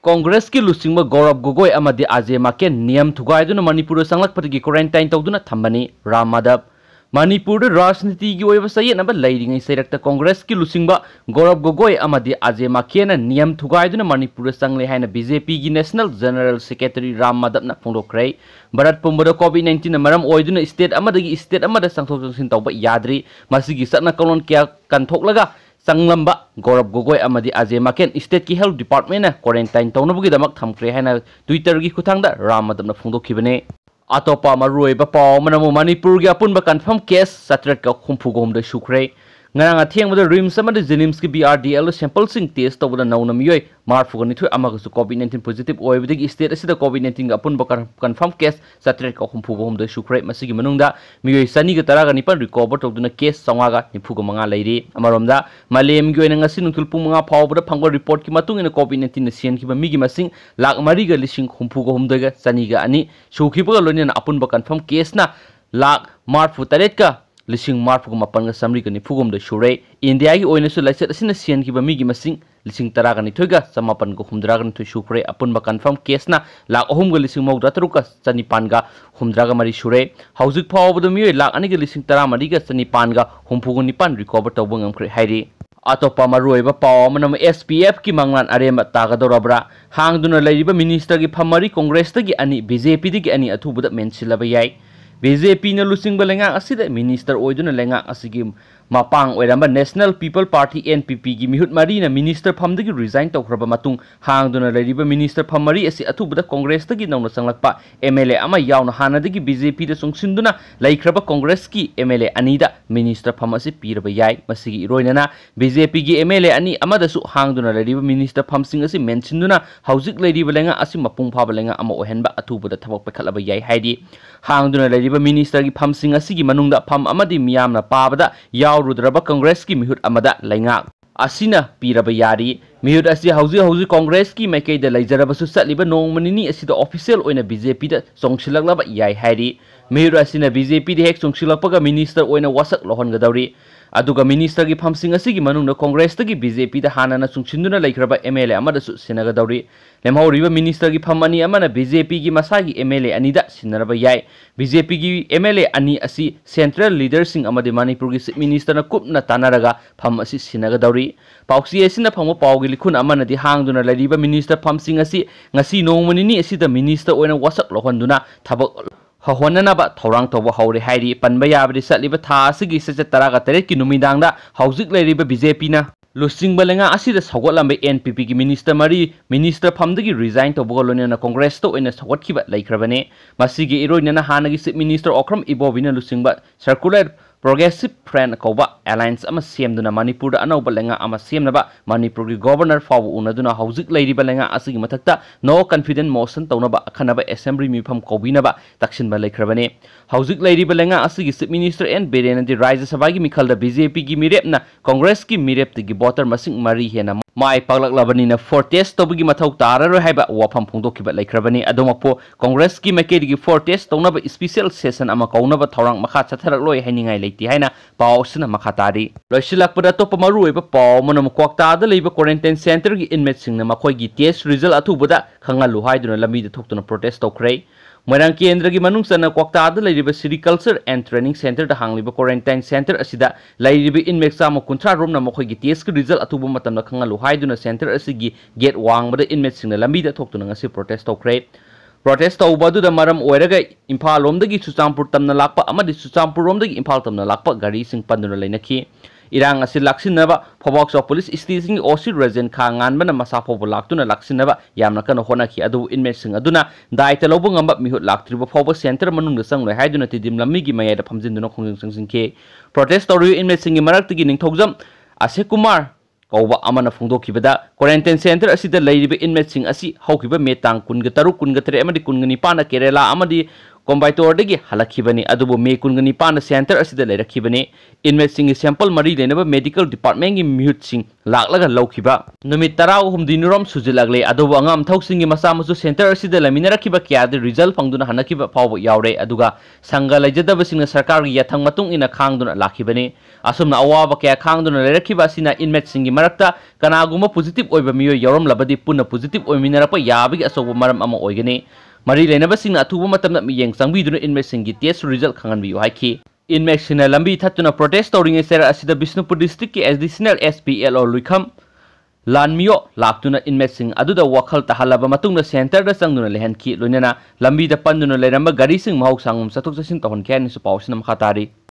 कांग्रेस की लुसिंग गौरव गोगोई अमदी आजे माके नियम थुगाइदुना मणिपुर संगलकपदगी क्वारंटाइन तौदुना थम्बनी राम माधव मणिपुर राजनीति की ओइब सयेनब लैरिङै सैरक्ता कांग्रेस की लुसिंग गौरव गोगोई अमदी आजे माकेना नियम थुगाइदुना मणिपुर संगले हाइना बीजेपी की नेशनल जनरल सेक्रेटरी राम माधवना फोंदोक्रै भारत पुंबदा कोविड-19 मरम ओइदुना स्टेट अमदगी स्टेट अमदा संथोक संसिन तौबा याद्री मसिगी सतना कलोन क्या कंथोकलगा संगलंबा गौरव गोगोई अमदी आजे माकेन स्टेट की हेल्थ डिपार्टमेंट ना क्वारंटाइन तौनबुगिदमक थमख्रे हाइना ट्विटर की खुथांगदा राम माधवना फोंदोखिबने अतोपा मरुइबा पाव मनमु मणिपुर की अपुनबा कन्फर्म केस 17 सुख्रे ngarang athengbada rims amada jenims ki BRDL sample sing test tawda nauna miyoi marfugani thu amagasu covid-19 positive oibadagi state asida covid-19 ga apunba confirm case 17 ka humphugom da sukrai masigi manungda miyoi sani ga taraga nipan recover tawduna case sangaga nifuga manga leiri amaromda malem gi oina ngasi nungtul pung manga phawbada phangba report ki matung ina covid-19 na sian ki ba migi masing lak mari ga lising humfuga humdaga sani ga ani sukhiba lonia apunba confirm case na lak marfu taret ka लिसिंग मार्फुग मपन ग summary गनि फुगम the शुरे India की ओइनसु lysate असिना सियन की बमी की मसिंग लिसिंग तरा गनि थोइगा समापन ग हुमद्रा गनि थु शुक्रे अपन ब कन्फर्म केस ना लाख अहुम ग लिसिंग मौद्रा तरुक चनिपान ग हुमद्रा ग मरी शुरे हाउजिक फाव बद मिय लाख अनि ग लिसिंग तरा मरी ग चनिपान ग हुमफुग निपान रिकवर तौब ngमख्रे हाइरि अतोपा मरुइबा पाव मनम SPF की मंगलान अरेम तागदोरब्रा हांगदुना लैरिबा मिनिस्टर की फमरी कांग्रेस तगी अनि बीजेपी तगी अनि अथुबद मेंसिलबा याय BJP na lusing balenga asida minister oiduna lenga asigi mapang oiramba National People Party NPP gi mihut mari na minister phamdagi resign tawkraba matung hangduna leriba minister phamari asi athubada congress tagi nauna sanglakpa MLA ama yauna hanadagi BJP da sungsinduna laikhraba congress ki MLA anida minister pham asi piraba yai masigi iroinana BJP gi MLA ani amada su hangduna leriba minister pham sing asi mentionduna haujik leriba lenga asi mapung phaba lenga ama ohenba athubada thabak pekhalaba yai haidi hangduna leriba minister gi pham sing asi gi manungda pham amadi miyamna pabada रुद्रबा Congress की मिहुत अमदा लैंगा असिना पीरबा यारी मिहुत असि हौजी कांग्रेस की मैकेद लैजरबसु सलिबा नोंगमनिनी असिदा official ओइना BJP दा सोंगसिलकलाबा याय हाइरी मिहुत असिना BJP दे हेक सोंगसिलकपगा minister ओइना वासक लोहनगदौरी अदुगा minister की फमसिंग असिगी मनुंग Congress तगी BJP दा हानाना सुंगसिंदुना लैखरबा MLA अमदसु सिनगदौरी लेमहौरिबा मिनिस्टर की फम अनि अमना बीजेपी की मसागी MLA अनिदा सिनरबा याय बीजेपी की MLA अनि असि सेंट्रल लीडर सिंग अमदि मणिपुर की चीफ मिनिस्टर ना कुपना तानारगा फम असि सिनगदौरी पाउक्सी एसिना फम पाउगी लिखुन अमनदि हांगदुना लैरिबा मिनिस्टर फमसिंग असि ngasi नोंगमनिनी असिदा मिनिस्टर ओइना वासक लोहनदुना थबक होननाबा थौरांग तौबा हौरे हाइरि पनबा याबदि सलिबा था असिगी सचे तरागा तरेट की नुमिदांगदा हौजिक लैरिबा बीजेपी ना लुसिंग बलेंगा असिदा सगोलंबे NPP की मिनिस्टर मरी मिनिस्टर फमदगी रिजाइन तौबा लोनेना कांग्रेस तो ओइना सगोटखिबा लैख्रबने मसिगी इरोइनना हानगी चीफ मिनिस्टर ओख्रम इबोबिना लुसिंगबा सर्कुलर प्रोग्रेसिव फ्रेंड कौबा अलायंस अमा सेमदुना मणिपुर अनौबा लेंगा अमा सेमनबा मणिपुर की गवर्नर फाव उनदुना हौजिक लैरिबा लेंगा असिगी मथक्ता नो कॉन्फिडेंस मोशन तौनबा अखनबा असेंबली मिफम कौबिनबा तक्सिनबा लैख्रबने हौजिक लैरिबा लेंगा असिगी चीफ मिनिस्टर एन बेरेनदि राज्य सभा की मिखलदा बीजेपी की मिरेपना कांग्रेस की मिरेपतगी वोटर मसिंग मरी हेना माय पागलकलाबनिना फोर्टेस्ट तौबगी मथौ ताररो हाइबा वाफम फोंदोखिबा लैख्रबने अदोमकपो कांग्रेस की मैकेदगी फोर्टेस्ट तौनबा स्पेशल सेशन अमा कौनबा थौरांग मखा चथरकलोय हाइनिंगाय लेती हाइना पाउसना मखातारी लोइसिलकपदा तोप मरुइबा पाउ मनम क्वाक्तादा लेबा क्वारंटाइन सेंटर की इनमेट सिंगना मखोयगी टेस्ट रिजल्ट अथुबदा खंगालु हाइदुना लमीदा थोक्तुना प्रोटेस्ट तौख्रै मोरंग केंद्र की मनुंग सना क्वाक्तादा लेरिबा सिरिकल्चर एंड ट्रेनिंग सेंटर दा हांगलिबा क्वारंटाइन सेंटर असिदा लेरिबा इनमेट साम कुंथ्रा रोमना मखोयगी टेस्ट की रिजल्ट अथुबा मतमना खंगालु हाइदुना सेंटर असिगी गेट वांगबदा इनमेट सिंगना लमीदा थोक्तुना ngasi प्रोटेस्ट तौख्रै प्रोटेस्ट तौबदुदा मरम ओइरगा इम्फाल लोमदगी सुचामपुर तमना लाकपा अमदि सुचामपुर रोमदगी इम्फाल तमना लाकपा गाड़ी सिंग पंदुना लैनखी इरांग असि लाक्सिनबा फोबॉक्स पुलिस स्टेशन की ओसी रेजन खा nganbana masa फोब लाक्तुना लाक्सिनबा यामना कन होनाखी अदु इनमेट सिंग अदुना दायता लोबो ngamba मिहुत लाक्त्रिबा फोब सेंटर मनुंग संगलै हाइदुना तिदिम लम्मीगी मयादा फमजिनदुना खोंजों संसिंखे प्रोटेस्ट तौरि इनमेट सिंग मरक्तगी निंगथौजम असे कुमार कौबा अमना फोंदोखिबदा क्वारंटाइन सेंटर असिदा लैरिबा इनमेट सिंग असि हौखिबा मे तांग 13 13 अमदि 19 केरला अमदि कोम्बाइटोरदगी हलखिबनी अदुबु मे कुनगनी पान सेंटर असिदा लेरखिबनी इनमेट सिंग सैंपल मरी लेनब मेडिकल डिपार्टमेंट की म्यूट सिंग लाकलगा लौखिबा नुमित 13 दिनुरम सुजिलागले अदुबु अंगाम थौसिंग मसा मसु सेंटर असिदा लमिनरखिबा क्याद रिजल्ट फंगदुना हनखिबा फाव यावरे अदुगा संगा लैजदबसिंग सरकार की यथंग मतुंग इना खांगदुना लाखिबनी असुमना अवाब क्या खांगदुना लेरखिबा सिना इनमेट सिंग की मरक्ता कनागुमा पॉजिटिव ओइबा मियो यौरम लबदी पुनः पॉजिटिव ओइमिनरपा याबगी असोब मरम अमा ओइगनी मरी लेनबसिंग अथुब मतमना मियेंग संगबिदुना इनमेट सिंग की टेस्ट रिजल्ट खांगनबियो हाइखी इनमेट सिंग लंबी थत्तुना प्रोटेस्ट तौरिंग सेरा असिदा बिष्णुपुर डिस्ट्रिक्ट की एडिशनल एसपीएल और लुखम लानमियो लाक्तुना इनमेट सिंग अदुदा वखल तहलबा मतुंगना सेंटर दा संगदुना लेहनखी लोइनना लंबी दा पन्नुना लेरंबा गाड़ी सिंग महौसांगम चथुक चसिन तहनखे नि सुपावसिन मखातारी